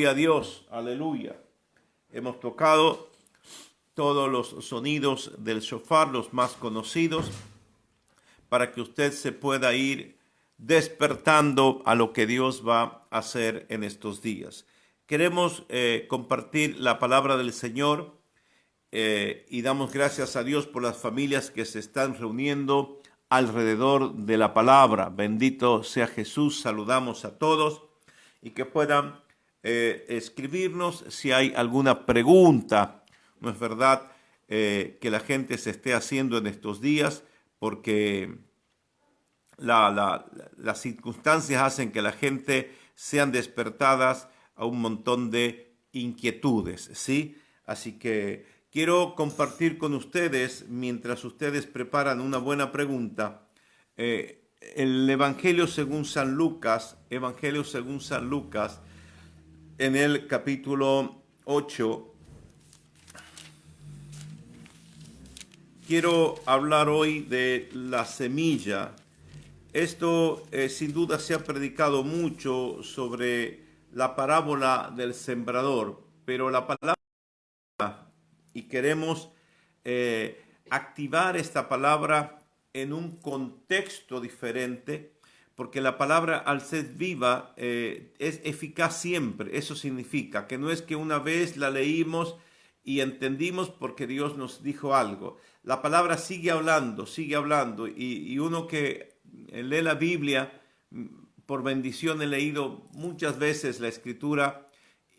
Gloria a Dios, aleluya. Hemos tocado todos los sonidos del shofar, los más conocidos, para que usted se pueda ir despertando a lo que Dios va a hacer en estos días. Queremos compartir la palabra del Señor y damos gracias a Dios por las familias que se están reuniendo alrededor de la palabra. Bendito sea Jesús. Saludamos a todos y que puedan escribirnos si hay alguna pregunta. No es verdad que la gente se esté haciendo en estos días porque las circunstancias hacen que la gente sean despertadas a un montón de inquietudes, ¿sí? Así que quiero compartir con ustedes, mientras ustedes preparan una buena pregunta, el Evangelio según San Lucas, en el capítulo 8. Quiero hablar hoy de la semilla. Esto sin duda se ha predicado mucho sobre la parábola del sembrador, pero la palabra, y queremos activar esta palabra en un contexto diferente, porque la palabra al ser viva es eficaz siempre. Eso significa que no es que una vez la leímos y entendimos porque Dios nos dijo algo. La palabra sigue hablando, y uno que lee la Biblia, por bendición he leído muchas veces la Escritura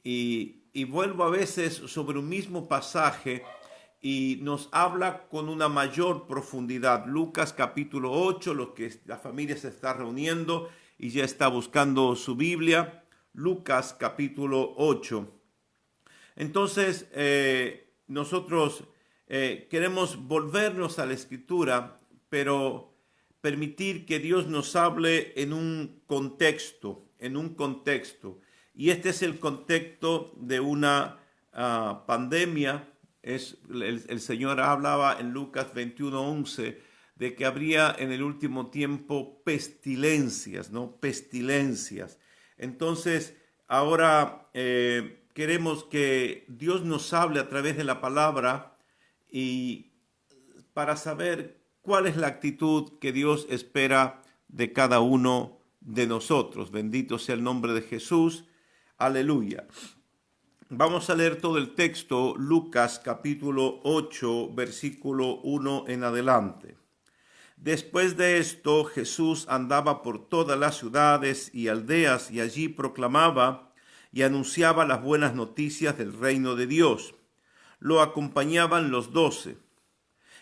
y vuelvo a veces sobre un mismo pasaje y nos habla con una mayor profundidad. Lucas capítulo 8, la familia se está reuniendo y ya está buscando su Biblia. Lucas capítulo 8. Entonces, nosotros queremos volvernos a la Escritura, pero permitir que Dios nos hable en un contexto. Y este es el contexto de una pandemia. El Señor hablaba en Lucas 21:11 de que habría en el último tiempo pestilencias, ¿no? Pestilencias. Entonces, ahora queremos que Dios nos hable a través de la palabra y para saber cuál es la actitud que Dios espera de cada uno de nosotros. Bendito sea el nombre de Jesús. Aleluya. Vamos a leer todo el texto, Lucas capítulo 8, versículo 1 en adelante. Después de esto, Jesús andaba por todas las ciudades y aldeas y allí proclamaba y anunciaba las buenas noticias del reino de Dios. Lo acompañaban los 12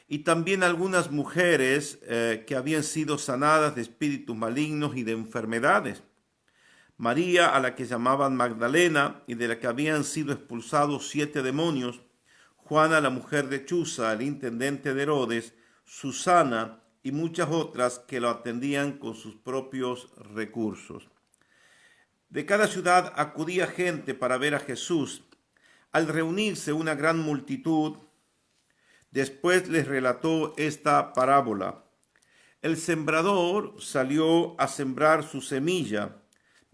y también algunas mujeres que habían sido sanadas de espíritus malignos y de enfermedades. María, a la que llamaban Magdalena y de la que habían sido expulsados 7 demonios, Juana, la mujer de Chuza, el intendente de Herodes, Susana y muchas otras que lo atendían con sus propios recursos. De cada ciudad acudía gente para ver a Jesús. Al reunirse una gran multitud, después les relató esta parábola. El sembrador salió a sembrar su semilla.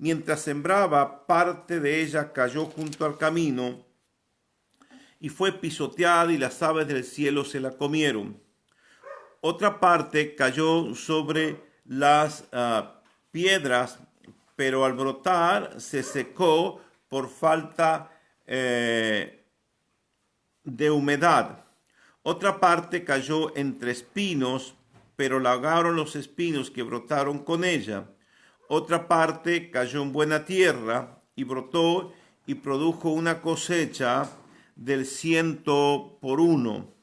Mientras sembraba, parte de ella cayó junto al camino y fue pisoteada y las aves del cielo se la comieron. Otra parte cayó sobre las piedras, pero al brotar se secó por falta de humedad. Otra parte cayó entre espinos, pero la ahogaron los espinos que brotaron con ella. Otra parte cayó en buena tierra y brotó y produjo una cosecha del 100 por 1.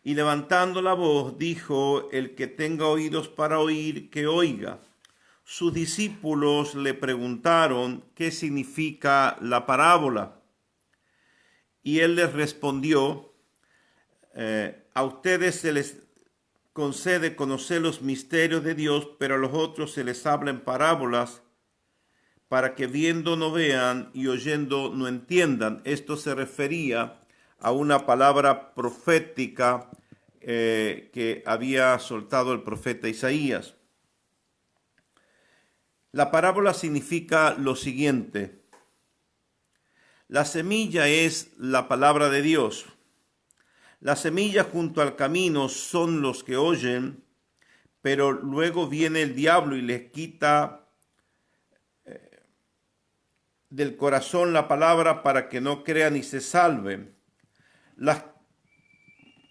Y levantando la voz dijo: el que tenga oídos para oír, que oiga. Sus discípulos le preguntaron qué significa la parábola. Y él les respondió: a ustedes se les concede conocer los misterios de Dios, pero a los otros se les habla en parábolas, para que viendo no vean y oyendo no entiendan. Esto se refería a una palabra profética que había soltado el profeta Isaías. La parábola significa lo siguiente: La semilla es la palabra de Dios. La semilla junto al camino son los que oyen, pero luego viene el diablo y les quita del corazón la palabra para que no crean y se salven. Las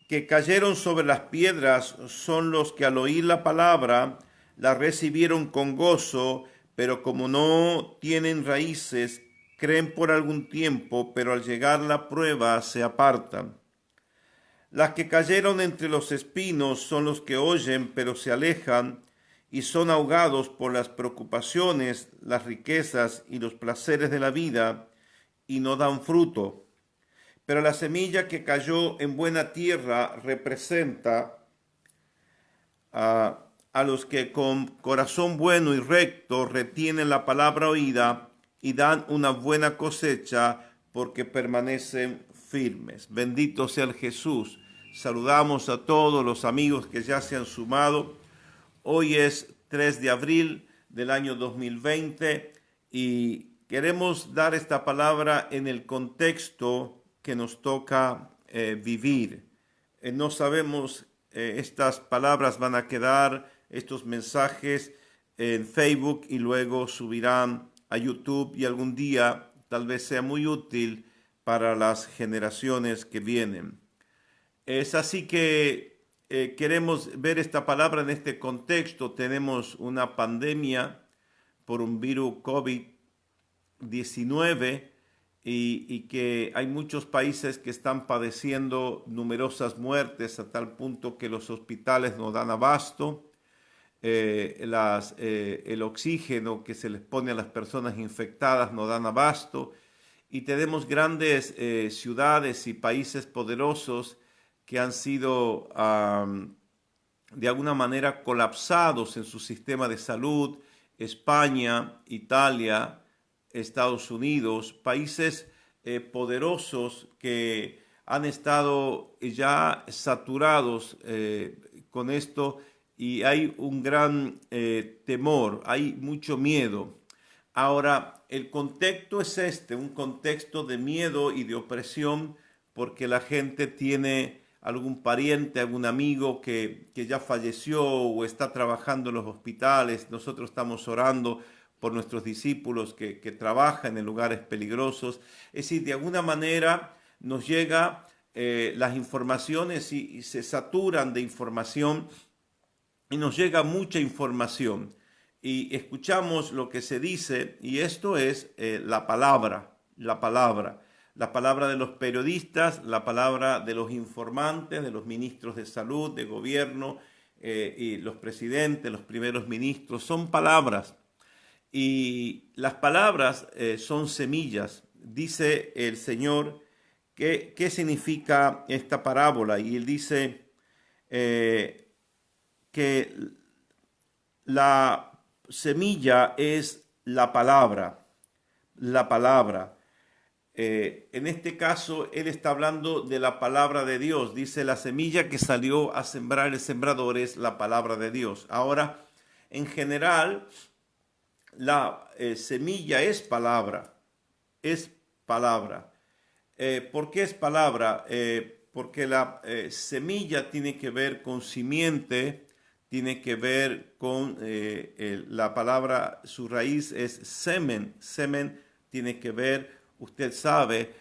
que cayeron sobre las piedras son los que al oír la palabra la recibieron con gozo, pero como no tienen raíces, creen por algún tiempo, pero al llegar la prueba se apartan. Las que cayeron entre los espinos son los que oyen, pero se alejan y son ahogados por las preocupaciones, las riquezas y los placeres de la vida y no dan fruto. Pero la semilla que cayó en buena tierra representa a los que con corazón bueno y recto retienen la palabra oída y dan una buena cosecha porque permanecen firmes. Bendito sea el Jesús. Saludamos a todos los amigos que ya se han sumado. Hoy es 3 de abril del año 2020 y queremos dar esta palabra en el contexto que nos toca vivir. No sabemos, estas palabras van a quedar, estos mensajes en Facebook y luego subirán a YouTube y algún día tal vez sea muy útil para las generaciones que vienen. Es así que queremos ver esta palabra en este contexto. Tenemos una pandemia por un virus COVID-19 y que hay muchos países que están padeciendo numerosas muertes a tal punto que los hospitales no dan abasto. El oxígeno que se les pone a las personas infectadas no dan abasto. Y tenemos grandes ciudades y países poderosos que han sido de alguna manera colapsados en su sistema de salud. España, Italia, Estados Unidos, países poderosos que han estado ya saturados con esto y hay un gran temor, hay mucho miedo. Ahora, el contexto es un contexto de miedo y de opresión porque la gente tiene algún pariente, algún amigo que ya falleció o está trabajando en los hospitales. Nosotros estamos orando por nuestros discípulos que trabajan en lugares peligrosos. Es decir, de alguna manera nos llega las informaciones y se saturan de información y nos llega mucha información y escuchamos lo que se dice y esto es la palabra de los periodistas, la palabra de los informantes, de los ministros de salud, de gobierno y los presidentes, los primeros ministros, son palabras. Y las palabras son semillas. Dice el Señor qué significa esta parábola. Y él dice que la semilla es la palabra. La palabra. En este caso, él está hablando de la palabra de Dios. Dice, la semilla que salió a sembrar el sembrador es la palabra de Dios. Ahora, en general, la semilla es palabra, es palabra. ¿Por qué es palabra? Porque la semilla tiene que ver con simiente, tiene que ver con la palabra, su raíz es semen, semen tiene que ver, usted sabe,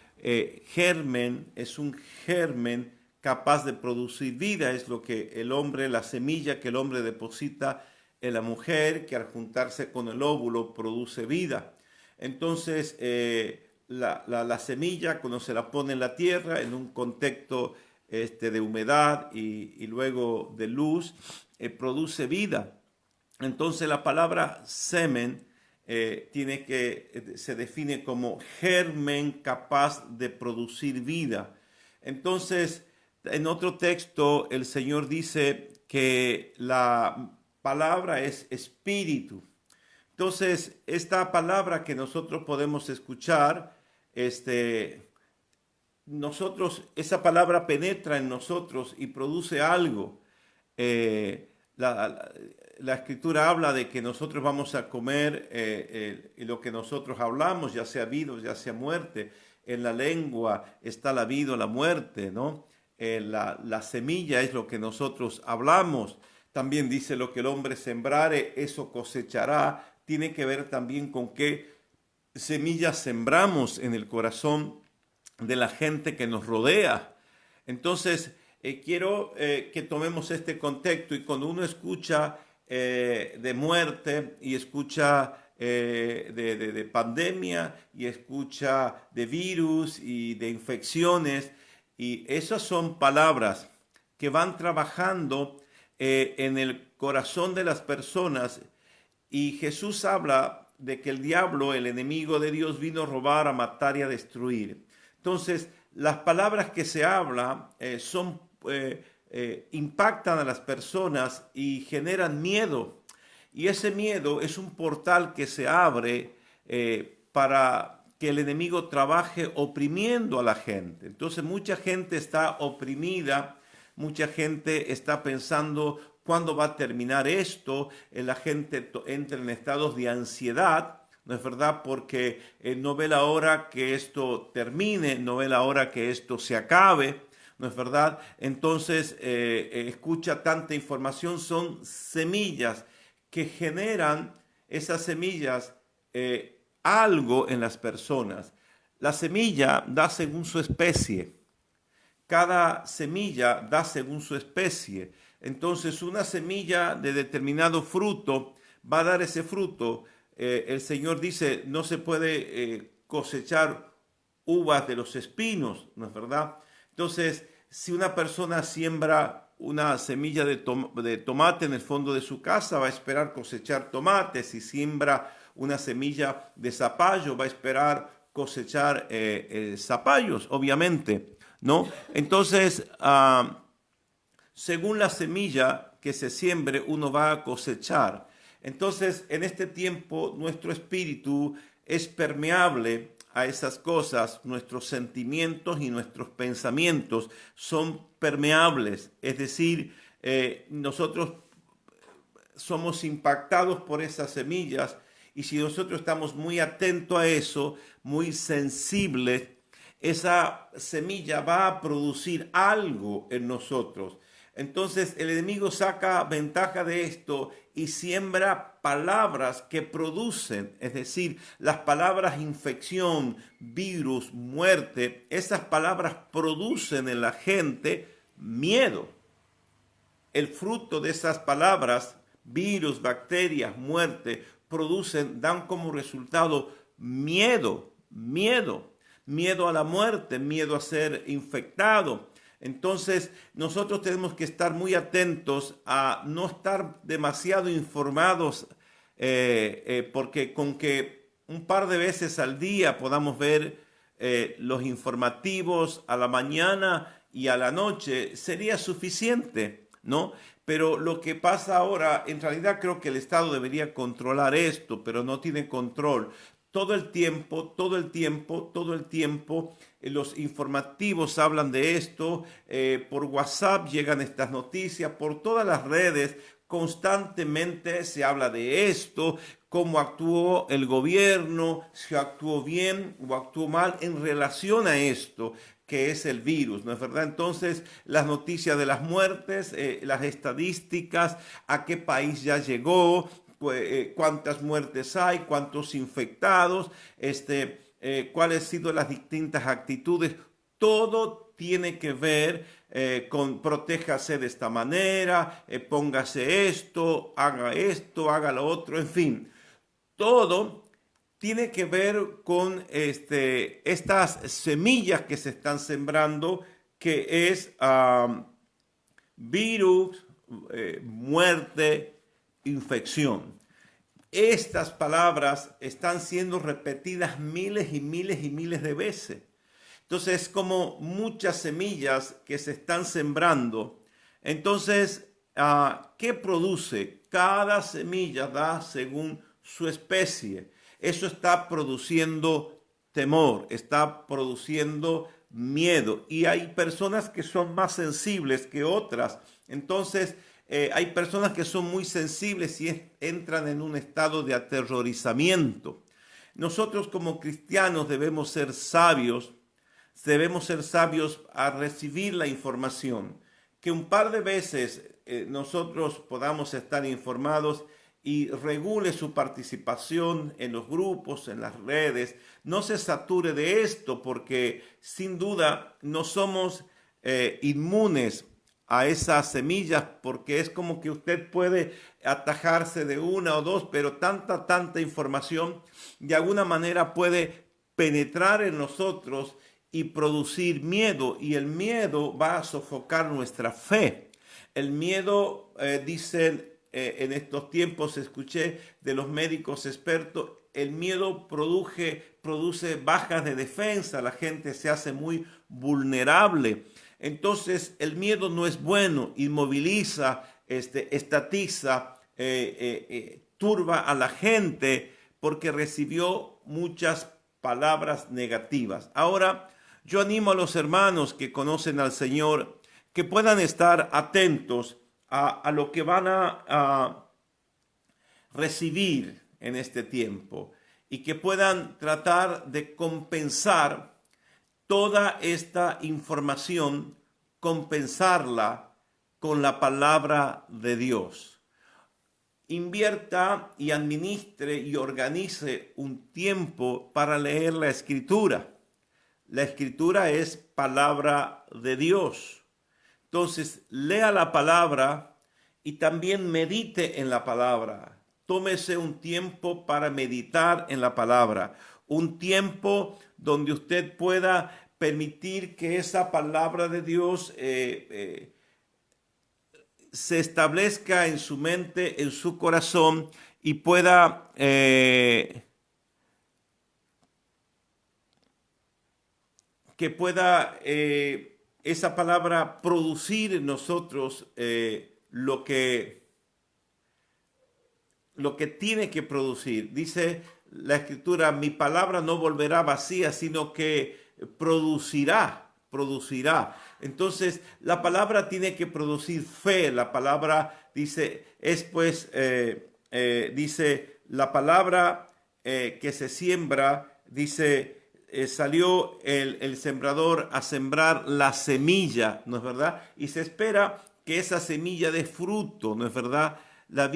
germen, es un germen capaz de producir vida, es lo que el hombre, la semilla que el hombre deposita en la mujer, que al juntarse con el óvulo produce vida. Entonces, la semilla, cuando se la pone en la tierra, en un contexto de humedad y luego de luz, produce vida. Entonces, la palabra semen se define como germen capaz de producir vida. Entonces, en otro texto, el Señor dice que la palabra es espíritu. Entonces, esta palabra que nosotros podemos escuchar, esa palabra penetra en nosotros y produce algo. La escritura habla de que nosotros vamos a comer lo que nosotros hablamos, ya sea vida, ya sea muerte. en la lengua está la vida o la muerte, ¿no? La semilla es lo que nosotros hablamos. También dice lo que el hombre sembrare, eso cosechará. Tiene que ver también con qué semillas sembramos en el corazón de la gente que nos rodea. Entonces, quiero que tomemos este contexto y cuando uno escucha de muerte y escucha de pandemia y escucha de virus y de infecciones, y esas son palabras que van trabajando en el corazón de las personas. Y Jesús habla de que el diablo, el enemigo de Dios, vino a robar, a matar y a destruir. Entonces, las palabras que se hablan impactan a las personas y generan miedo. Y ese miedo es un portal que se abre para que el enemigo trabaje oprimiendo a la gente. Entonces, mucha gente está oprimida, mucha gente está pensando cuándo va a terminar esto. La gente entra en estados de ansiedad, ¿no es verdad? Porque no ve la hora que esto termine, no ve la hora que esto se acabe, ¿no es verdad? Entonces, escucha tanta información, son semillas que generan esas semillas algo en las personas. La semilla da según su especie. Cada semilla da según su especie. Entonces, una semilla de determinado fruto va a dar ese fruto. El Señor dice, no se puede cosechar uvas de los espinos, ¿no es verdad? Entonces, si una persona siembra una semilla de tomate en el fondo de su casa, va a esperar cosechar tomates. Si siembra una semilla de zapallo, va a esperar cosechar zapallos, obviamente, ¿no? Entonces, según la semilla que se siembre, uno va a cosechar. Entonces, en este tiempo, nuestro espíritu es permeable a esas cosas, nuestros sentimientos y nuestros pensamientos son permeables, es decir, nosotros somos impactados por esas semillas y si nosotros estamos muy atentos a eso, muy sensibles, esa semilla va a producir algo en nosotros. Entonces el enemigo saca ventaja de esto y siembra palabras que producen, es decir, las palabras infección, virus, muerte, esas palabras producen en la gente miedo. El fruto de esas palabras, virus, bacterias, muerte, dan como resultado miedo a la muerte, miedo a ser infectado. Entonces, nosotros tenemos que estar muy atentos a no estar demasiado informados, porque con que un par de veces al día podamos ver los informativos a la mañana y a la noche sería suficiente, ¿no? Pero lo que pasa ahora, en realidad creo que el Estado debería controlar esto, pero no tiene control. Todo el tiempo, los informativos hablan de esto, por WhatsApp llegan estas noticias, por todas las redes constantemente se habla de esto, cómo actuó el gobierno, si actuó bien o actuó mal en relación a esto que es el virus, ¿no es verdad? Entonces, las noticias de las muertes, las estadísticas, a qué país ya llegó, cuántas muertes hay, cuántos infectados, cuáles han sido las distintas actitudes, todo tiene que ver con protéjase de esta manera, póngase esto, haga lo otro, en fin, todo tiene que ver con estas semillas que se están sembrando, que es virus, muerte, infección. Estas palabras están siendo repetidas miles y miles y miles de veces. Entonces es como muchas semillas que se están sembrando. Entonces, ¿qué produce? Cada semilla da según su especie. Eso está produciendo temor, está produciendo miedo. Y hay personas que son más sensibles que otras. Entonces, hay personas que son muy sensibles y entran en un estado de aterrorizamiento. Nosotros como cristianos debemos ser sabios debemos ser sabios a recibir la información, que un par de veces nosotros podamos estar informados y regule su participación en los grupos, en las redes. No se sature de esto porque sin duda no somos inmunes a esas semillas, porque es como que usted puede atajarse de una o dos, pero tanta información de alguna manera puede penetrar en nosotros y producir miedo, y el miedo va a sofocar nuestra fe. El miedo, dicen en estos tiempos, escuché de los médicos expertos, el miedo produce bajas de defensa, la gente se hace muy vulnerable. Entonces el miedo no es bueno, inmoviliza, estatiza, turba a la gente porque recibió muchas palabras negativas. Ahora, yo animo a los hermanos que conocen al Señor que puedan estar atentos a lo que van a recibir en este tiempo y que puedan tratar de compensar toda esta información, compensarla con la palabra de Dios. Invierta y administre y organice un tiempo para leer la Escritura. La Escritura es palabra de Dios. Entonces, lea la palabra y también medite en la palabra. Tómese un tiempo para meditar en la palabra. Un tiempo donde usted pueda permitir que esa palabra de Dios se establezca en su mente, en su corazón y pueda esa palabra producir en nosotros lo que tiene que producir. Dice la Escritura, mi palabra no volverá vacía, sino que producirá. Entonces, la palabra tiene que producir fe. La palabra dice, dice la palabra que se siembra, dice, salió el sembrador a sembrar la semilla, ¿no es verdad? Y se espera que esa semilla dé fruto, ¿no es verdad? La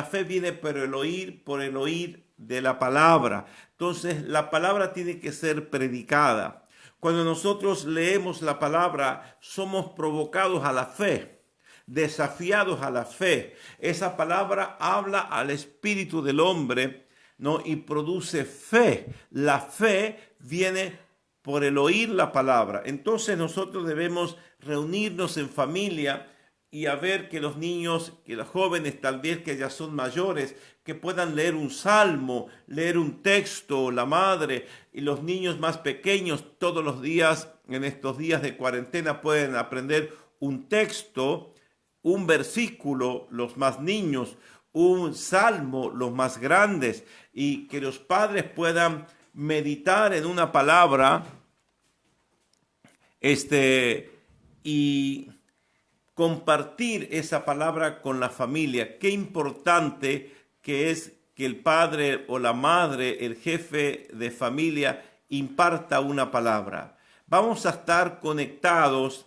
fe viene por el oír de la palabra. Entonces, la palabra tiene que ser predicada. Cuando nosotros leemos la palabra, somos provocados a la fe, desafiados a la fe. Esa palabra habla al espíritu del hombre, ¿no? Y produce fe. La fe viene por el oír la palabra. Entonces nosotros debemos reunirnos en familia y a ver que los niños, que los jóvenes tal vez que ya son mayores, que puedan leer un salmo, leer un texto, la madre, y los niños más pequeños todos los días, en estos días de cuarentena, pueden aprender un texto, un versículo, los más niños, un salmo, los más grandes, y que los padres puedan meditar en una palabra, y compartir esa palabra con la familia. Qué importante que es que el padre o la madre, el jefe de familia, imparta una palabra. Vamos a estar conectados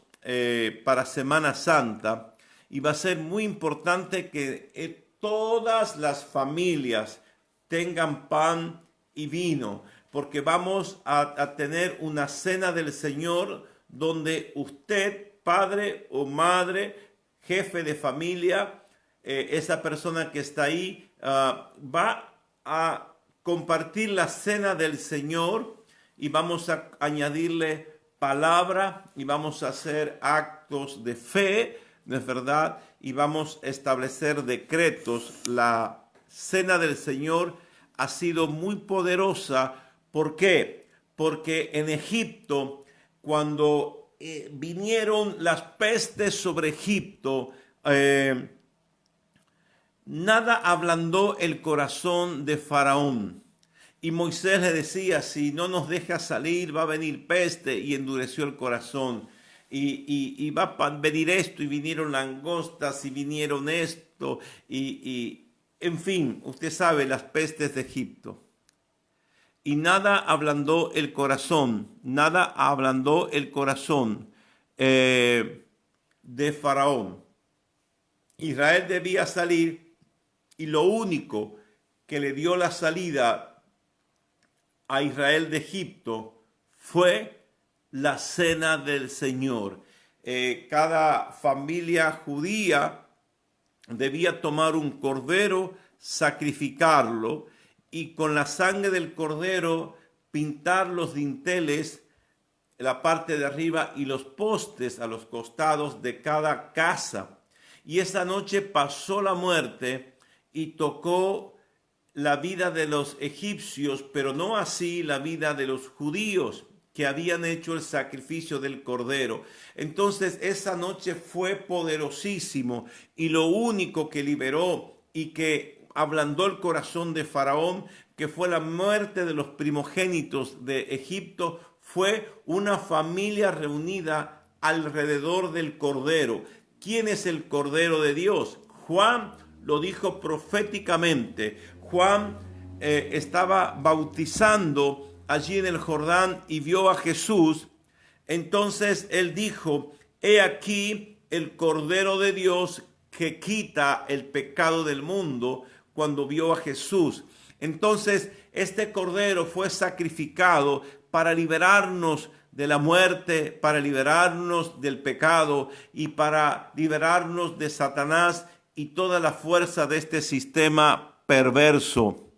para Semana Santa y va a ser muy importante que todas las familias tengan pan y vino, porque vamos a tener una cena del Señor donde usted, padre o madre, jefe de familia, esa persona que está ahí, va a compartir la cena del Señor y vamos a añadirle palabra y vamos a hacer actos de fe, ¿no es verdad? Y vamos a establecer decretos. La cena del Señor ha sido muy poderosa. ¿Por qué? Porque en Egipto, cuando vinieron las pestes sobre Egipto, nada ablandó el corazón de Faraón. Y Moisés le decía, si no nos dejas salir, va a venir peste, y endureció el corazón. Y va a venir esto, y vinieron langostas, y vinieron esto, en fin, usted sabe las pestes de Egipto. y nada ablandó el corazón, nada ablandó el corazón de Faraón. Israel debía salir y lo único que le dio la salida a Israel de Egipto fue la cena del Señor. Cada familia judía debía tomar un cordero, sacrificarlo y con la sangre del cordero pintar los dinteles, la parte de arriba y los postes a los costados de cada casa. Y esa noche pasó la muerte y tocó la vida de los egipcios, pero no así la vida de los judíos que habían hecho el sacrificio del cordero. Entonces esa noche fue poderosísimo y lo único que liberó y que ablandó el corazón de Faraón, que fue la muerte de los primogénitos de Egipto, fue una familia reunida alrededor del cordero. ¿Quién es el Cordero de Dios? Juan lo dijo proféticamente. Juan estaba bautizando allí en el Jordán y vio a Jesús. Entonces él dijo: he aquí el Cordero de Dios que quita el pecado del mundo, cuando vio a Jesús. Entonces este Cordero fue sacrificado para liberarnos de la muerte, para liberarnos del pecado y para liberarnos de Satanás y toda la fuerza de este sistema perverso.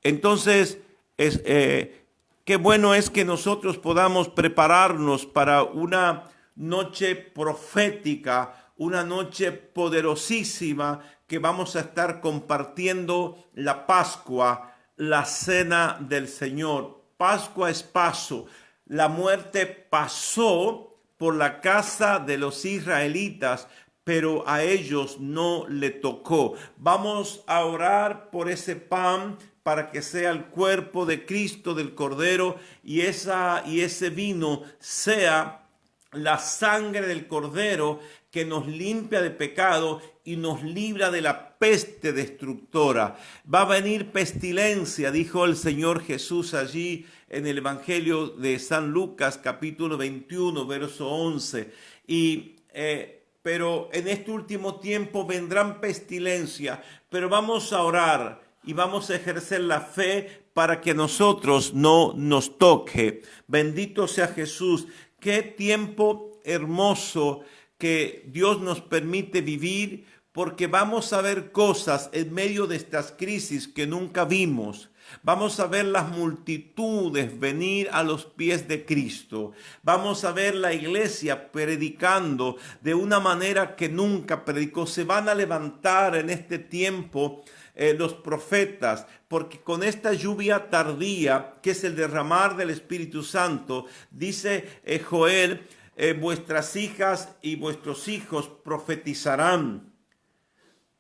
Entonces, qué bueno es que nosotros podamos prepararnos para una noche profética, una noche poderosísima, que vamos a estar compartiendo la Pascua, la cena del Señor. Pascua es paso. La muerte pasó por la casa de los israelitas, pero a ellos no le tocó. Vamos a orar por ese pan para que sea el cuerpo de Cristo, del Cordero, y ese vino sea la sangre del Cordero que nos limpia de pecado y nos libra de la peste destructora. Va a venir pestilencia, dijo el Señor Jesús allí en el Evangelio de San Lucas, capítulo 21, verso 11. Pero en este último tiempo vendrán pestilencia, pero vamos a orar y vamos a ejercer la fe para que nosotros no nos toque. Bendito sea Jesús. Qué tiempo hermoso que Dios nos permite vivir, porque vamos a ver cosas en medio de estas crisis que nunca vimos. Vamos a ver las multitudes venir a los pies de Cristo. Vamos a ver la iglesia predicando de una manera que nunca predicó. Se van a levantar en este tiempo los profetas, porque con esta lluvia tardía, que es el derramar del Espíritu Santo, dice Joel, vuestras hijas y vuestros hijos profetizarán.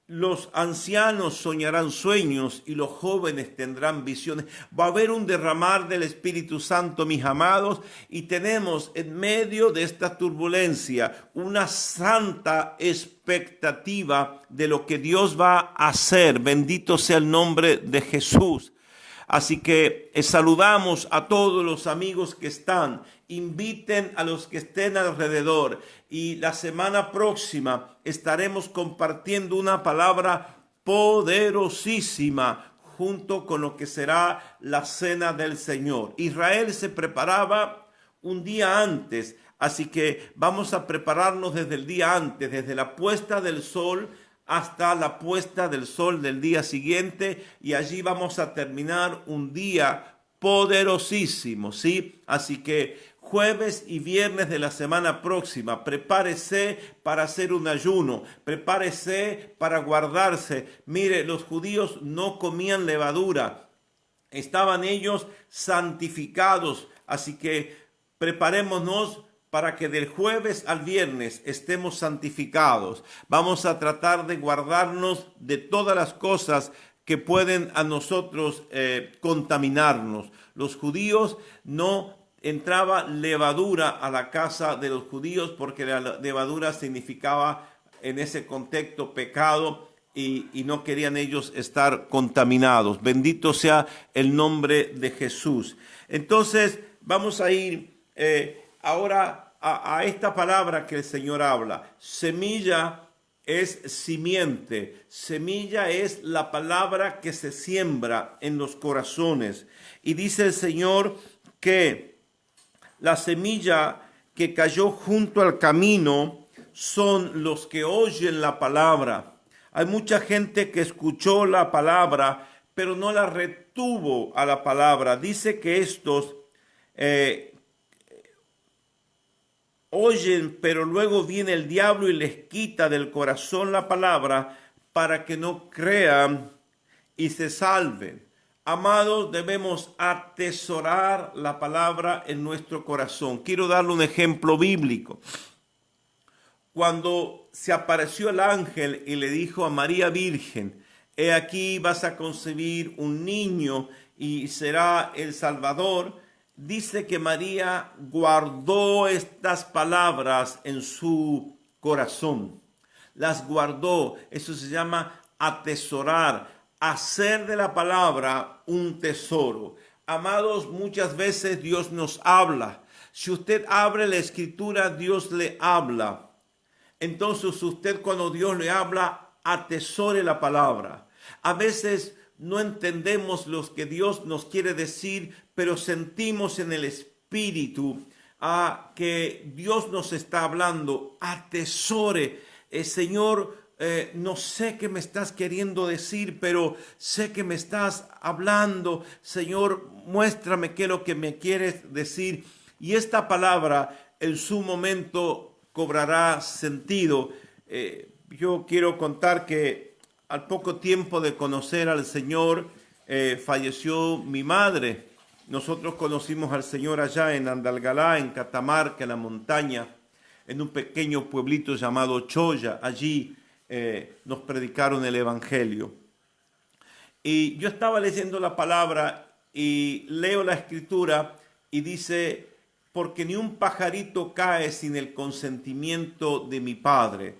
Los ancianos soñarán sueños y los jóvenes tendrán visiones. Va a haber un derramar del Espíritu Santo, mis amados, y tenemos en medio de esta turbulencia una santa expectativa de lo que Dios va a hacer. Bendito sea el nombre de Jesús. Así que saludamos a todos los amigos que están. Inviten a los que estén alrededor. Y la semana próxima estaremos compartiendo una palabra poderosísima junto con lo que será la cena del Señor. Israel se preparaba un día antes, así que vamos a prepararnos desde el día antes, desde la puesta del sol hasta la puesta del sol del día siguiente, y allí vamos a terminar un día poderosísimo, ¿sí? Así que jueves y viernes de la semana próxima, prepárese para hacer un ayuno, prepárese para guardarse. Mire, los judíos no comían levadura, estaban ellos santificados, así que preparémonos para que del jueves al viernes estemos santificados. Vamos a tratar de guardarnos de todas las cosas que pueden a nosotros contaminarnos. Los judíos no entraba levadura a la casa de los judíos, porque la levadura significaba en ese contexto pecado. y no querían ellos estar contaminados. Bendito sea el nombre de Jesús. Entonces vamos a ir ahora a esta palabra que el Señor habla. Semilla es simiente. Semilla es la palabra que se siembra en los corazones. Y dice el Señor que la semilla que cayó junto al camino son los que oyen la palabra. Hay mucha gente que escuchó la palabra, pero no la retuvo a la palabra. Dice que estos oyen, pero luego viene el diablo y les quita del corazón la palabra para que no crean y se salven. Amados, debemos atesorar la palabra en nuestro corazón. Quiero darle un ejemplo bíblico. Cuando se apareció el ángel y le dijo a María Virgen, he aquí vas a concebir un niño y será el Salvador, dice que María guardó estas palabras en su corazón. Las guardó, eso se llama atesorar, hacer de la palabra un tesoro. Amados, muchas veces Dios nos habla. Si usted abre la escritura, Dios le habla. Entonces usted, cuando Dios le habla, atesore la palabra. A veces no entendemos lo que Dios nos quiere decir, pero sentimos en el espíritu que Dios nos está hablando. Atesore, Señor, no sé qué me estás queriendo decir, pero sé que me estás hablando. Señor, muéstrame qué es lo que me quieres decir. Y esta palabra en su momento cobrará sentido. Yo quiero contar que al poco tiempo de conocer al Señor, falleció mi madre. Nosotros conocimos al Señor allá en Andalgalá, en Catamarca, en la montaña, en un pequeño pueblito llamado Choya. Allí nos predicaron el Evangelio. Y yo estaba leyendo la palabra y leo la escritura y dice, porque ni un pajarito cae sin el consentimiento de mi Padre.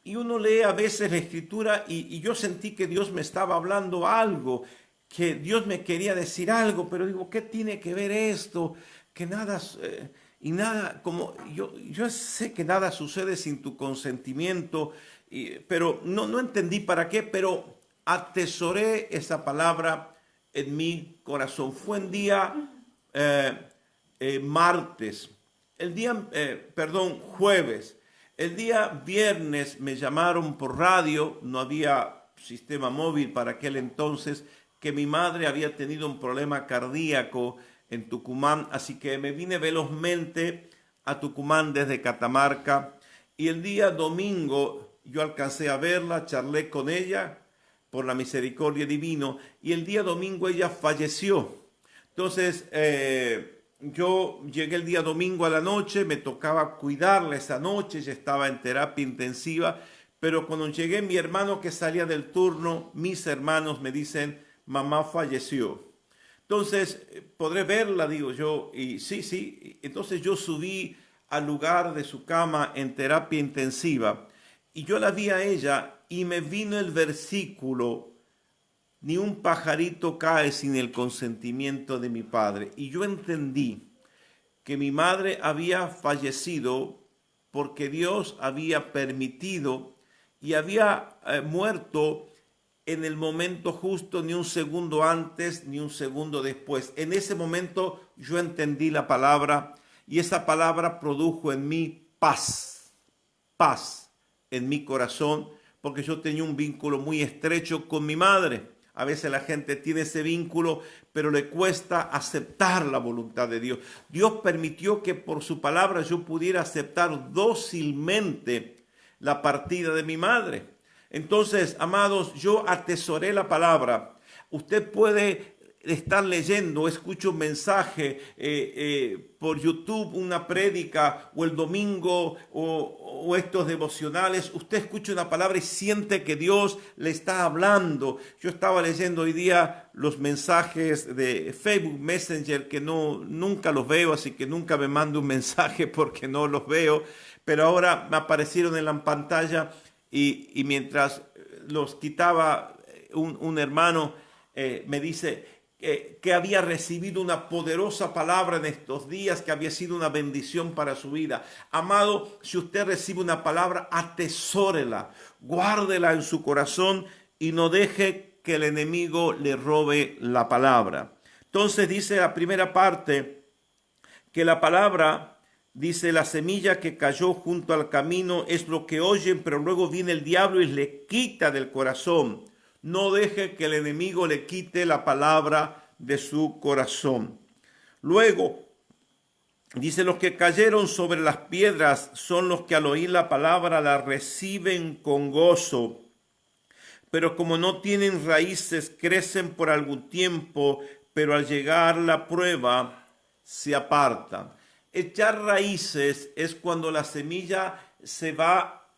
Y uno lee a veces la escritura y yo sentí que Dios me estaba hablando algo, que Dios me quería decir algo, pero digo, ¿qué tiene que ver esto? Que nada, y nada, como yo sé que nada sucede sin tu consentimiento, pero no entendí para qué, pero atesoré esa palabra en mi corazón. Fue un día martes, jueves. El día viernes me llamaron por radio, no había sistema móvil para aquel entonces, que mi madre había tenido un problema cardíaco en Tucumán, así que me vine velozmente a Tucumán desde Catamarca y el día domingo yo alcancé a verla, charlé con ella por la misericordia divina y el día domingo ella falleció. Entonces, yo llegué el día domingo a la noche, me tocaba cuidarla esa noche, ella estaba en terapia intensiva, pero cuando llegué mi hermano que salía del turno, mis hermanos me dicen, mamá falleció. Entonces, ¿podré verla? Digo yo, y sí. Entonces yo subí al lugar de su cama en terapia intensiva y yo la vi a ella y me vino el versículo, ni un pajarito cae sin el consentimiento de mi Padre. Y yo entendí que mi madre había fallecido porque Dios había permitido y había muerto en el momento justo, ni un segundo antes, ni un segundo después. En ese momento yo entendí la palabra y esa palabra produjo en mí paz en mi corazón, porque yo tenía un vínculo muy estrecho con mi madre. A veces la gente tiene ese vínculo, pero le cuesta aceptar la voluntad de Dios. Dios permitió que por su palabra yo pudiera aceptar dócilmente la partida de mi madre. Entonces, amados, yo atesoré la palabra. Usted puede estar leyendo, escucha un mensaje por YouTube, una prédica, o el domingo, o estos devocionales. Usted escucha una palabra y siente que Dios le está hablando. Yo estaba leyendo hoy día los mensajes de Facebook Messenger, que nunca los veo, así que nunca me mando un mensaje porque no los veo, pero ahora me aparecieron en la pantalla y mientras los quitaba un hermano, me dice que había recibido una poderosa palabra en estos días, que había sido una bendición para su vida. Amado, si usted recibe una palabra, atesórela, guárdela en su corazón y no deje que el enemigo le robe la palabra. Entonces dice la primera parte que la palabra, dice, la semilla que cayó junto al camino es lo que oyen, pero luego viene el diablo y le quita del corazón. No deje que el enemigo le quite la palabra de su corazón. Luego, dice, los que cayeron sobre las piedras son los que al oír la palabra la reciben con gozo, pero como no tienen raíces, crecen por algún tiempo, pero al llegar la prueba se apartan. Echar raíces es cuando la semilla se va,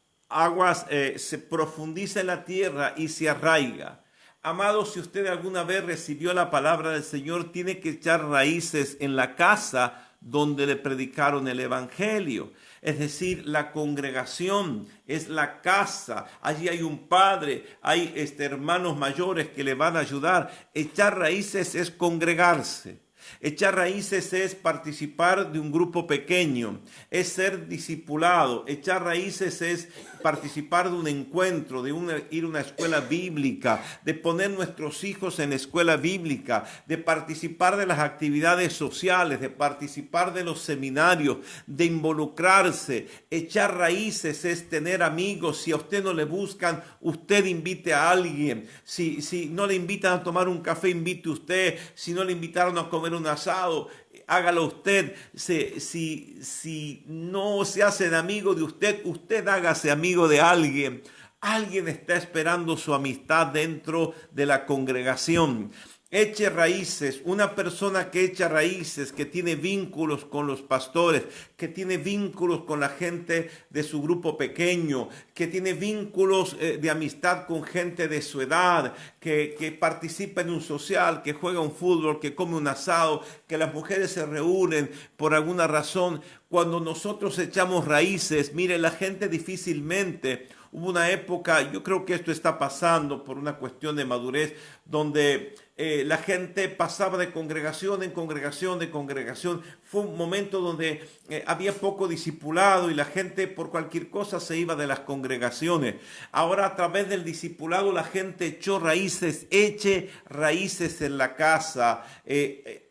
se profundiza en la tierra y se arraiga. Amado, si usted alguna vez recibió la palabra del Señor, tiene que echar raíces en la casa donde le predicaron el evangelio. Es decir, la congregación es la casa. Allí hay un padre, hay hermanos mayores que le van a ayudar. Echar raíces es congregarse. Echar raíces es participar de un grupo pequeño, es ser discipulado. Echar raíces es participar de un encuentro, ir a una escuela bíblica, de poner nuestros hijos en escuela bíblica, de participar de las actividades sociales, de participar de los seminarios, de involucrarse. Echar raíces es tener amigos. Si a usted no le buscan, usted invite a alguien. Si no le invitan a tomar un café, invite usted. Si no le invitaron a comer un asado, hágalo usted. Si no se hacen amigo de usted, usted hágase amigo de alguien. Alguien está esperando su amistad dentro de la congregación. Eche raíces. Una persona que echa raíces, que tiene vínculos con los pastores, que tiene vínculos con la gente de su grupo pequeño, que tiene vínculos de amistad con gente de su edad, que participa en un social, que juega un fútbol, que come un asado, que las mujeres se reúnen por alguna razón. Cuando nosotros echamos raíces, mire, la gente difícilmente... Hubo una época, yo creo que esto está pasando por una cuestión de madurez, donde la gente pasaba de congregación en congregación, de congregación. Fue un momento donde había poco discipulado y la gente por cualquier cosa se iba de las congregaciones. Ahora a través del discipulado la gente echó raíces, eche raíces en la casa,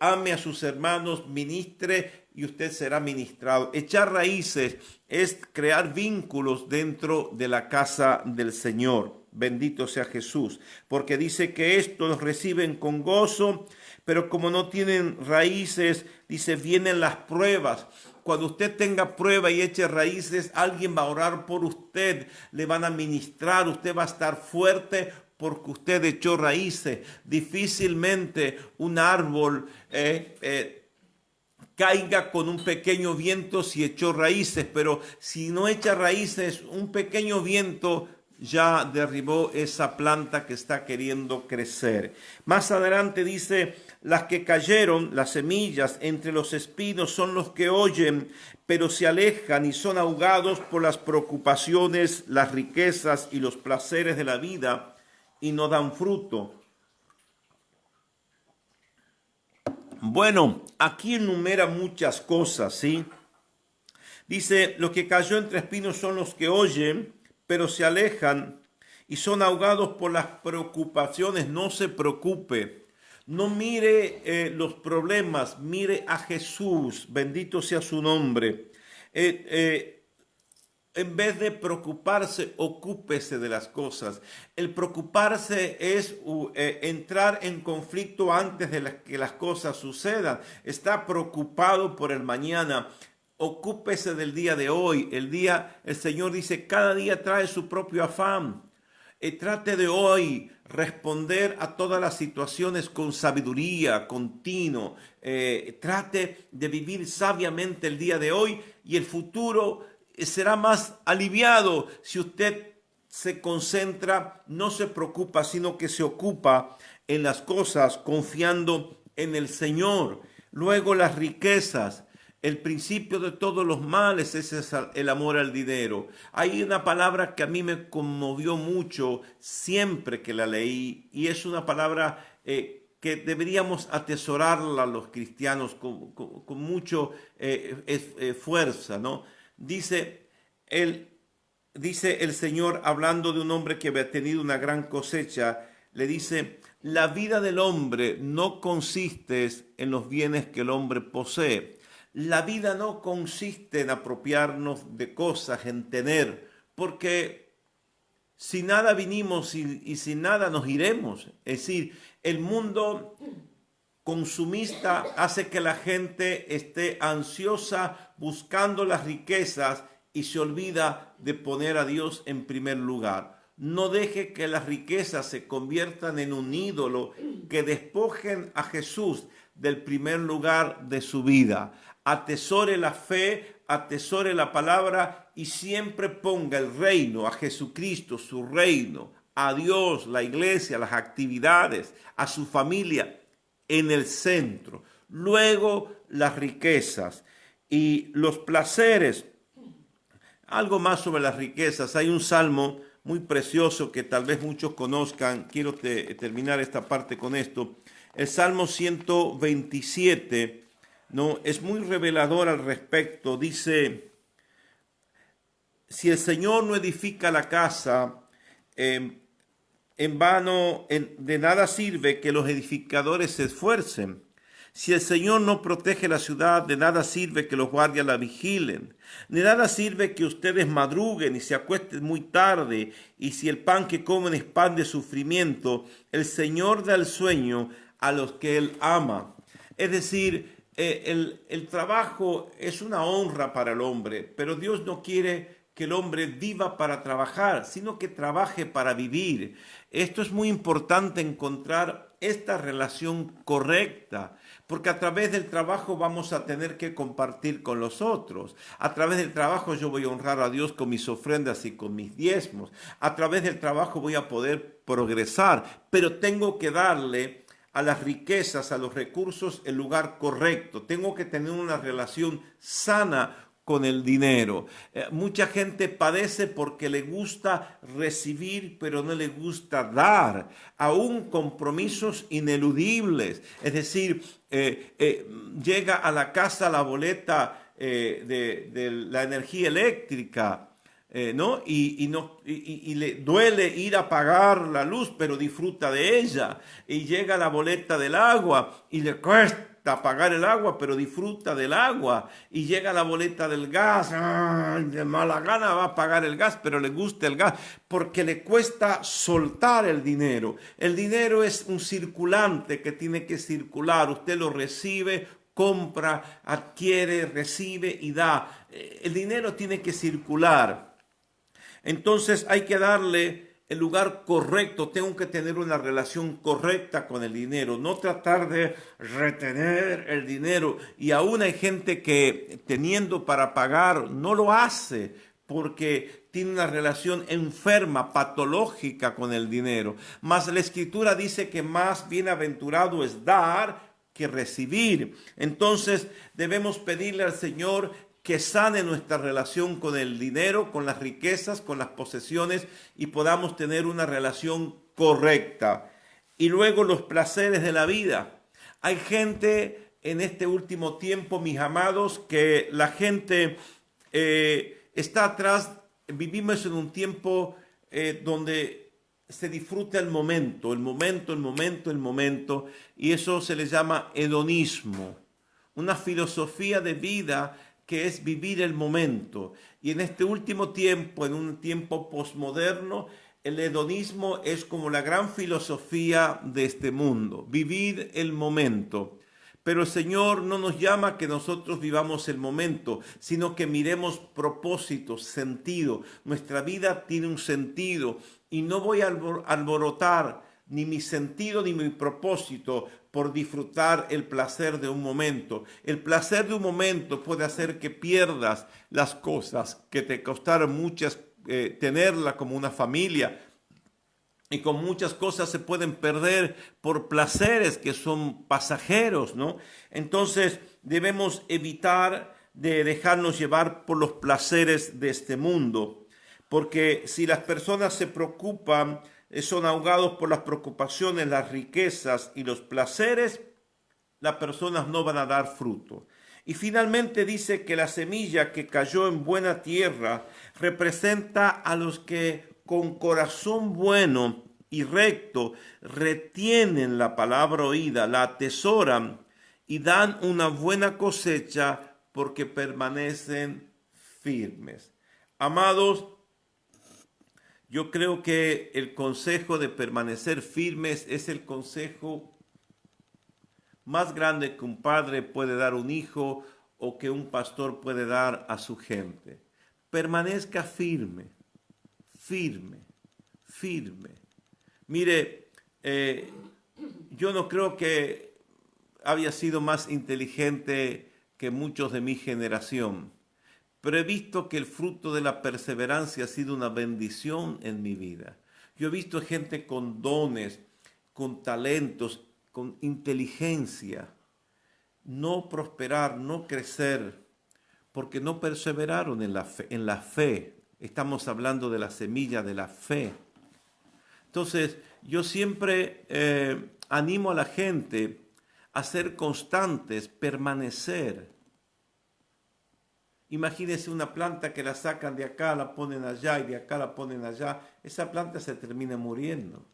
ame a sus hermanos, ministre y usted será ministrado. Echar raíces es crear vínculos dentro de la casa del Señor. Bendito sea Jesús, porque dice que estos los reciben con gozo, pero como no tienen raíces, dice, vienen las pruebas. Cuando usted tenga prueba y eche raíces, alguien va a orar por usted, le van a ministrar, usted va a estar fuerte porque usted echó raíces. Difícilmente un árbol caiga con un pequeño viento si echó raíces, pero si no echa raíces, un pequeño viento ya derribó esa planta que está queriendo crecer. Más adelante dice, las que cayeron, las semillas entre los espinos son los que oyen, pero se alejan y son ahogados por las preocupaciones, las riquezas y los placeres de la vida y no dan fruto. Bueno, aquí enumera muchas cosas, ¿sí? Dice, lo que cayó entre espinos son los que oyen, pero se alejan y son ahogados por las preocupaciones. No se preocupe, no mire los problemas, mire a Jesús, bendito sea su nombre. En vez de preocuparse, ocúpese de las cosas. El preocuparse es entrar en conflicto antes de que las cosas sucedan. Está preocupado por el mañana. Ocúpese del día de hoy. El Señor dice, cada día trae su propio afán. Trate de hoy responder a todas las situaciones con sabiduría, continuo. Trate de vivir sabiamente el día de hoy y el futuro será más aliviado si usted se concentra, no se preocupa, sino que se ocupa en las cosas confiando en el Señor. Luego las riquezas. el principio de todos los males es el amor al dinero. Hay una palabra que a mí me conmovió mucho siempre que la leí, y es una palabra que deberíamos atesorarla los cristianos con mucho fuerza, ¿no? Dice el Señor, hablando de un hombre que había tenido una gran cosecha, le dice: la vida del hombre no consiste en los bienes que el hombre posee. La vida no consiste en apropiarnos de cosas, en tener, porque sin nada vinimos y sin nada nos iremos. Es decir, el mundo consumista hace que la gente esté ansiosa buscando las riquezas y se olvida de poner a Dios en primer lugar. No deje que las riquezas se conviertan en un ídolo, que despojen a Jesús del primer lugar de su vida. Atesore la fe, atesore la palabra y siempre ponga el reino, a Jesucristo, su reino, a Dios, la iglesia, las actividades, a su familia en el centro. Luego las riquezas y los placeres. Algo más sobre las riquezas. Hay un salmo muy precioso que tal vez muchos conozcan. Quiero terminar esta parte con esto. El Salmo 127, ¿no? Es muy revelador al respecto. Dice: si el Señor no edifica la casa, en vano, de nada sirve que los edificadores se esfuercen. Si el Señor no protege la ciudad, de nada sirve que los guardias la vigilen. De nada sirve que ustedes madruguen y se acuesten muy tarde, y si el pan que comen es pan de sufrimiento, el Señor da el sueño a los que Él ama. Es decir, el trabajo es una honra para el hombre, pero Dios no quiere que el hombre viva para trabajar, sino que trabaje para vivir. Esto es muy importante, encontrar esta relación correcta, porque a través del trabajo vamos a tener que compartir con los otros. A través del trabajo yo voy a honrar a Dios con mis ofrendas y con mis diezmos. A través del trabajo voy a poder progresar, pero tengo que darle a las riquezas, a los recursos, el lugar correcto. Tengo que tener una relación sana con el dinero. Mucha gente padece porque le gusta recibir, pero no le gusta dar. Aún compromisos ineludibles. Es decir, llega a la casa la boleta de la energía eléctrica, ¿no? Y le duele ir a pagar la luz, pero disfruta de ella. Y llega la boleta del agua y le cuesta pagar el agua, pero disfruta del agua. Y llega la boleta del gas, de mala gana va a pagar el gas, pero le gusta el gas, porque le cuesta soltar el dinero. El dinero es un circulante que tiene que circular. Usted lo recibe, compra, adquiere, recibe y da. El dinero tiene que circular. Entonces hay que darle el lugar correcto. Tengo que tener una relación correcta con el dinero, no tratar de retener el dinero. Y aún hay gente que, teniendo para pagar, no lo hace porque tiene una relación enferma, patológica con el dinero. Mas la Escritura dice que más bienaventurado es dar que recibir. Entonces debemos pedirle al Señor que sane nuestra relación con el dinero, con las riquezas, con las posesiones, y podamos tener una relación correcta. Y luego los placeres de la vida. Hay gente en este último tiempo, mis amados, que la gente está atrás. Vivimos en un tiempo donde se disfruta el momento, y eso se le llama hedonismo, una filosofía de vida que es vivir el momento. Y en este último tiempo, en un tiempo posmoderno, el hedonismo es como la gran filosofía de este mundo, vivir el momento. Pero el Señor no nos llama a que nosotros vivamos el momento, sino que miremos propósito, sentido. Nuestra vida tiene un sentido y no voy a alborotar ni mi sentido ni mi propósito por disfrutar el placer de un momento. El placer de un momento puede hacer que pierdas las cosas que te costaron muchas tenerla, como una familia. y con muchas cosas se pueden perder por placeres que son pasajeros, ¿no? Entonces debemos evitar de dejarnos llevar por los placeres de este mundo, porque si las personas se preocupan, son ahogados por las preocupaciones, las riquezas y los placeres, las personas no van a dar fruto. Y finalmente dice que la semilla que cayó en buena tierra representa a los que con corazón bueno y recto retienen la palabra oída, la atesoran y dan una buena cosecha porque permanecen firmes. Amados, yo creo que el consejo de permanecer firmes es el consejo más grande que un padre puede dar a un hijo o que un pastor puede dar a su gente. Permanezca firme, firme, firme. Mire, yo no creo que había sido más inteligente que muchos de mi generación, pero he visto que el fruto de la perseverancia ha sido una bendición en mi vida. Yo he visto gente con dones, con talentos, con inteligencia, no prosperar, no crecer, porque no perseveraron en la fe. En la fe. Estamos hablando de la semilla de la fe. Entonces, yo siempre animo a la gente a ser constantes, permanecer. Imagínense una planta que la sacan de acá, la ponen allá y de acá la ponen allá. Esa planta se termina muriendo.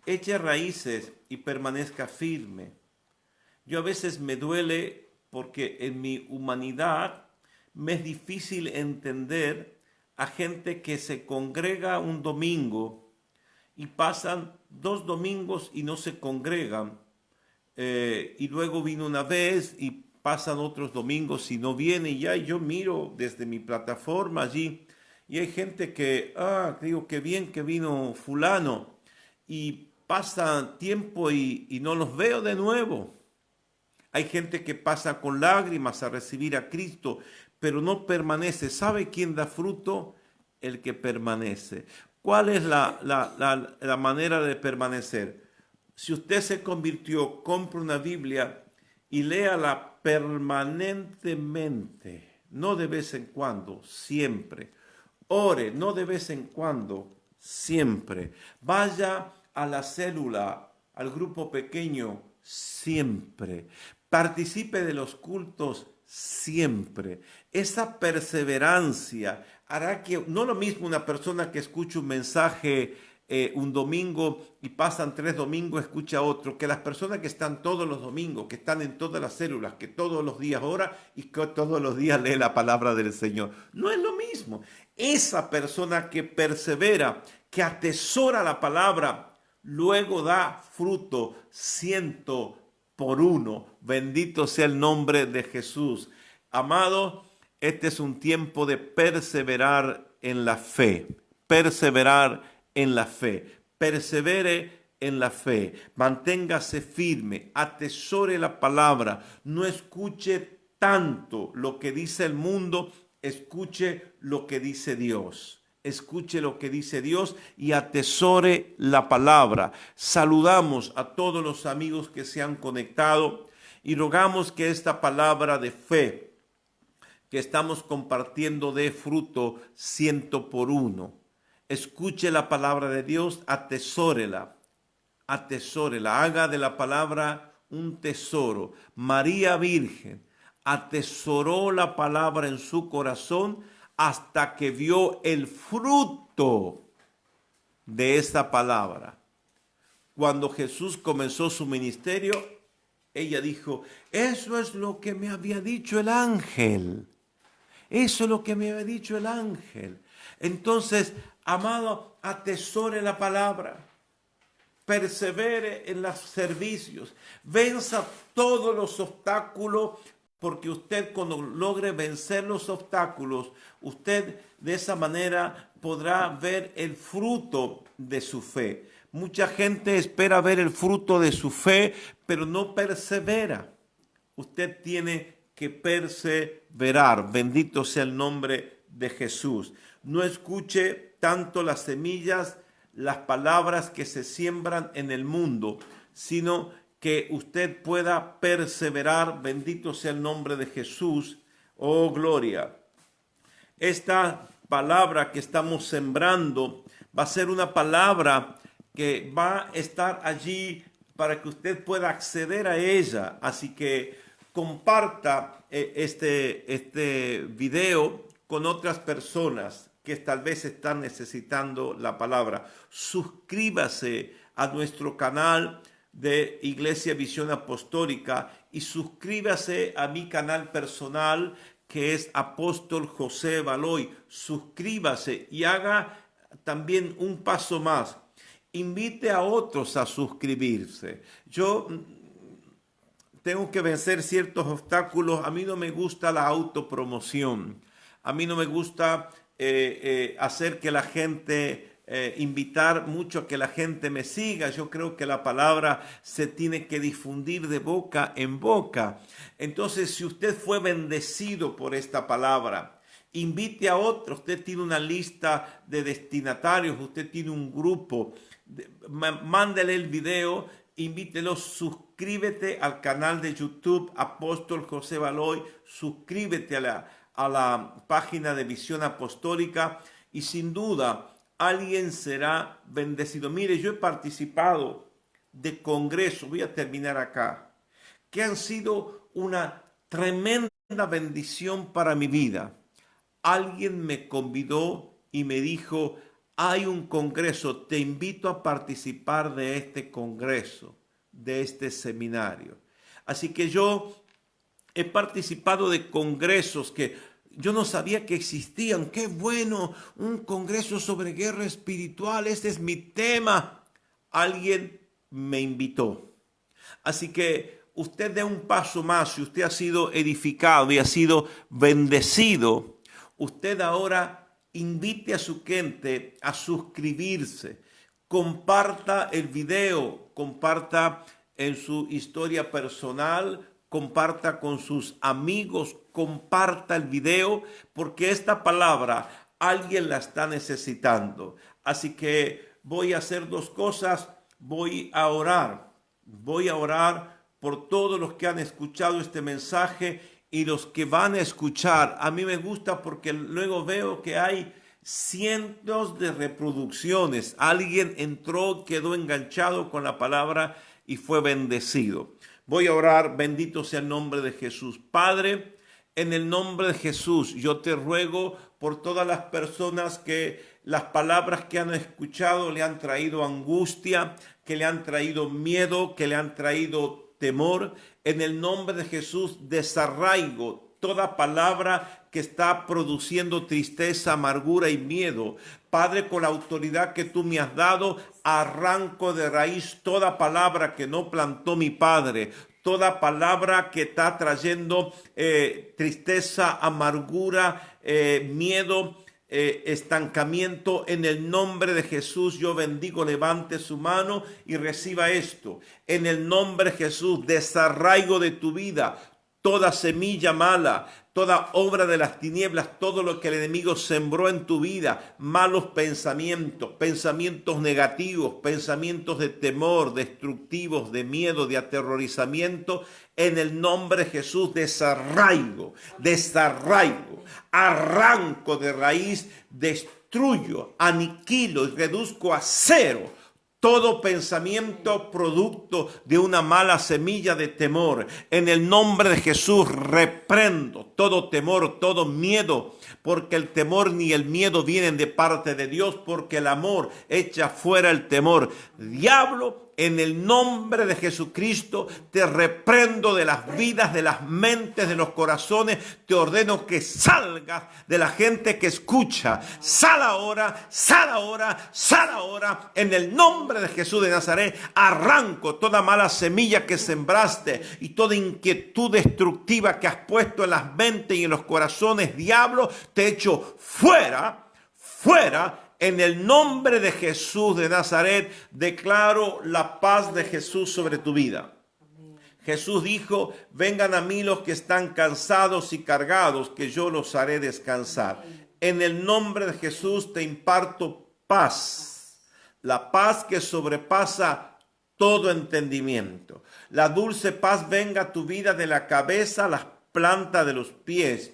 Eche raíces y permanezca firme. Yo a veces me duele porque en mi humanidad me es difícil entender a gente que se congrega un domingo y pasan 2 domingos y no se congregan. Y luego vino una vez y pasan otros domingos y no viene. Y ya yo miro desde mi plataforma allí y hay gente que, digo, qué bien que vino fulano. Y pasa tiempo y no los veo de nuevo. Hay gente que pasa con lágrimas a recibir a Cristo, pero no permanece. ¿Sabe quién da fruto? El que permanece. ¿Cuál es la manera de permanecer? Si usted se convirtió, compre una Biblia y léala permanentemente, no de vez en cuando, siempre. Ore, no de vez en cuando, siempre. Vaya a la célula, al grupo pequeño, siempre. Participe de los cultos siempre. Esa perseverancia hará que, no lo mismo una persona que escucha un mensaje un domingo y pasan 3 domingos, escucha otro, que las personas que están todos los domingos, que están en todas las células, que todos los días ora y que todos los días lee la palabra del Señor. No es lo mismo. Esa persona que persevera, que atesora la palabra, luego da fruto 100 por 1. Bendito sea el nombre de Jesús. Amado, este es un tiempo de perseverar en la fe. Perseverar en la fe. Persevere en la fe. Manténgase firme. Atesore la palabra. No escuche tanto lo que dice el mundo. Escuche lo que dice Dios. Escuche lo que dice Dios y atesore la palabra. Saludamos a todos los amigos que se han conectado y rogamos que esta palabra de fe que estamos compartiendo dé fruto 100 por 1. Escuche la palabra de Dios, atesórela, atesórela, haga de la palabra un tesoro. María Virgen atesoró la palabra en su corazón hasta que vio el fruto de esa palabra. Cuando Jesús comenzó su ministerio, ella dijo, eso es lo que me había dicho el ángel. Eso es lo que me había dicho el ángel. Entonces, amado, atesore la palabra. Persevere en los servicios. Venza todos los obstáculos, porque usted cuando logre vencer los obstáculos, usted de esa manera podrá ver el fruto de su fe. Mucha gente espera ver el fruto de su fe, pero no persevera. Usted tiene que perseverar. Bendito sea el nombre de Jesús. No escuche tanto las semillas las palabras que se siembran en el mundo, sino que usted pueda perseverar. Bendito sea el nombre de Jesús. Oh, gloria. Esta palabra que estamos sembrando va a ser una palabra que va a estar allí para que usted pueda acceder a ella. Así que comparta este video con otras personas que tal vez están necesitando la palabra. Suscríbase a nuestro canal de Iglesia Visión Apostólica y suscríbase a mi canal personal, que es Apóstol José Baloy. Suscríbase y haga también un paso más. Invite a otros a suscribirse. Yo tengo que vencer ciertos obstáculos. A mí no me gusta la autopromoción. A mí no me gusta hacer que la gente, invitar mucho a que la gente me siga. Yo creo que la palabra se tiene que difundir de boca en boca. Entonces, si usted fue bendecido por esta palabra, invite a otros. Usted tiene una lista de destinatarios, usted tiene un grupo. Mándele el video, invítelo, suscríbete al canal de YouTube Apóstol José Baloy, suscríbete a la página de Visión Apostólica y sin duda alguien será bendecido. Mire, yo he participado de congresos, voy a terminar acá, que han sido una tremenda bendición para mi vida. Alguien me convidó y me dijo: hay un congreso, te invito a participar de este congreso, de este seminario. Así que yo he participado de congresos que yo no sabía que existían. ¡Qué bueno! Un congreso sobre guerra espiritual, este es mi tema. Alguien me invitó. Así que usted dé un paso más. Si usted ha sido edificado y ha sido bendecido, usted ahora invite a su gente a suscribirse. Comparta el video, comparta en su historia personal, comparta con sus amigos, comparta el video, porque esta palabra alguien la está necesitando. Así que voy a hacer dos cosas. Voy a orar por todos los que han escuchado este mensaje y los que van a escuchar. A mí me gusta porque luego veo que hay cientos de reproducciones. Alguien entró, quedó enganchado con la palabra y fue bendecido. Voy a orar. Bendito sea el nombre de Jesús. Padre, en el nombre de Jesús, yo te ruego por todas las personas que las palabras que han escuchado le han traído angustia, que le han traído miedo, que le han traído temor. En el nombre de Jesús desarraigo toda palabra que está produciendo tristeza, amargura y miedo. Padre, con la autoridad que tú me has dado, arranco de raíz toda palabra que no plantó mi Padre, toda palabra que está trayendo tristeza, amargura, miedo, estancamiento. En el nombre de Jesús yo bendigo, levante su mano y reciba esto. En el nombre de Jesús desarraigo de tu vida toda semilla mala, toda obra de las tinieblas, todo lo que el enemigo sembró en tu vida, malos pensamientos, pensamientos negativos, pensamientos de temor, destructivos, de miedo, de aterrorizamiento. En el nombre de Jesús desarraigo, arranco de raíz, destruyo, aniquilo y reduzco a cero todo pensamiento producto de una mala semilla de temor. En el nombre de Jesús reprendo todo temor, todo miedo, porque el temor ni el miedo vienen de parte de Dios, porque el amor echa fuera el temor. Diablo, en el nombre de Jesucristo, te reprendo de las vidas, de las mentes, de los corazones. Te ordeno que salgas de la gente que escucha. Sal ahora, sal ahora, sal ahora. En el nombre de Jesús de Nazaret, arranco toda mala semilla que sembraste y toda inquietud destructiva que has puesto en las mentes y en los corazones. Diablo, te echo fuera, fuera. En el nombre de Jesús de Nazaret, declaro la paz de Jesús sobre tu vida. Jesús dijo: vengan a mí los que están cansados y cargados, que yo los haré descansar. En el nombre de Jesús te imparto paz. la paz que sobrepasa todo entendimiento. La dulce paz venga a tu vida de la cabeza a las plantas de los pies.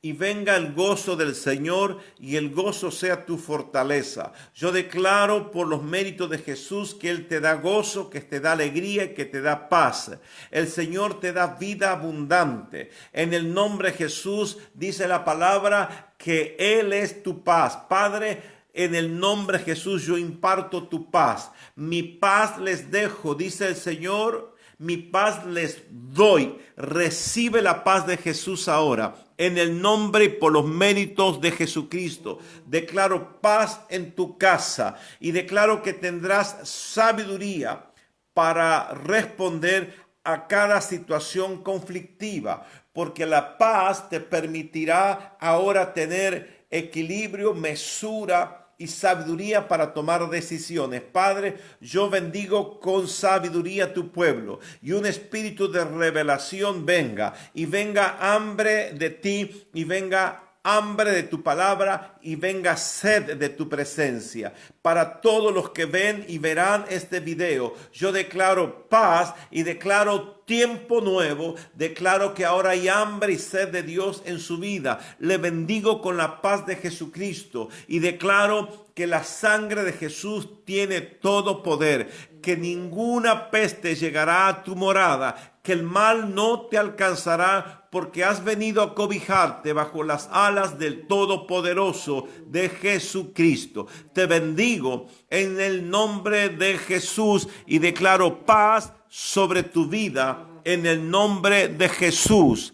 Y venga el gozo del Señor y el gozo sea tu fortaleza. Yo declaro por los méritos de Jesús que Él te da gozo, que te da alegría y que te da paz. El Señor te da vida abundante. En el nombre de Jesús dice la palabra que Él es tu paz. Padre, en el nombre de Jesús yo imparto tu paz. Mi paz les dejo, dice el Señor. Mi paz les doy. Recibe la paz de Jesús ahora. En el nombre y por los méritos de Jesucristo. Declaro paz en tu casa. Y declaro que tendrás sabiduría para responder a cada situación conflictiva. Porque la paz te permitirá ahora tener equilibrio, mesura y sabiduría para tomar decisiones. Padre, yo bendigo con sabiduría a tu pueblo y un espíritu de revelación venga y venga hambre de ti y venga hambre de tu palabra y venga sed de tu presencia. Para todos los que ven y verán este video, yo declaro paz y declaro tiempo nuevo. Declaro que ahora hay hambre y sed de Dios en su vida. Le bendigo con la paz de Jesucristo y declaro que la sangre de Jesús tiene todo poder, que ninguna peste llegará a tu morada, que el mal no te alcanzará, porque has venido a cobijarte bajo las alas del Todopoderoso de Jesucristo. Te bendigo en el nombre de Jesús y declaro paz sobre tu vida en el nombre de Jesús.